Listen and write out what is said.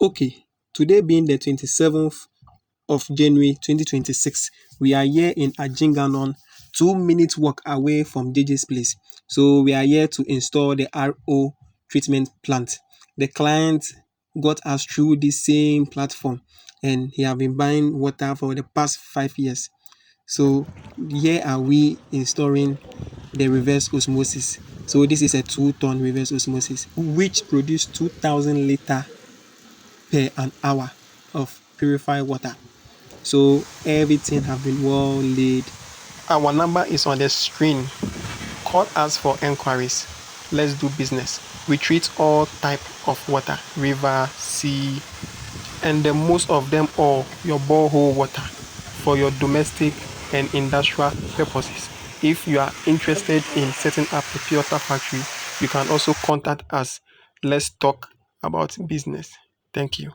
Okay, today being the 27th of January 2026, we are here in Ajinganon, 2 minutes walk away from JJ's place. So we are here to install the RO treatment plant. The client got us through the same platform and he have been buying water for the past 5 years. So here are we installing the reverse osmosis. So this is a 2-ton reverse osmosis which produce 2,000 liter per an hour of purified water. So everything have been well laid. Our number is on the screen. Call us for enquiries. Let's do business. We treat all type of water, river, sea, and the most of them all your borehole water for your domestic and industrial purposes. If you are interested in setting up a pure water factory, you can also contact us. Let's talk about business. Thank you.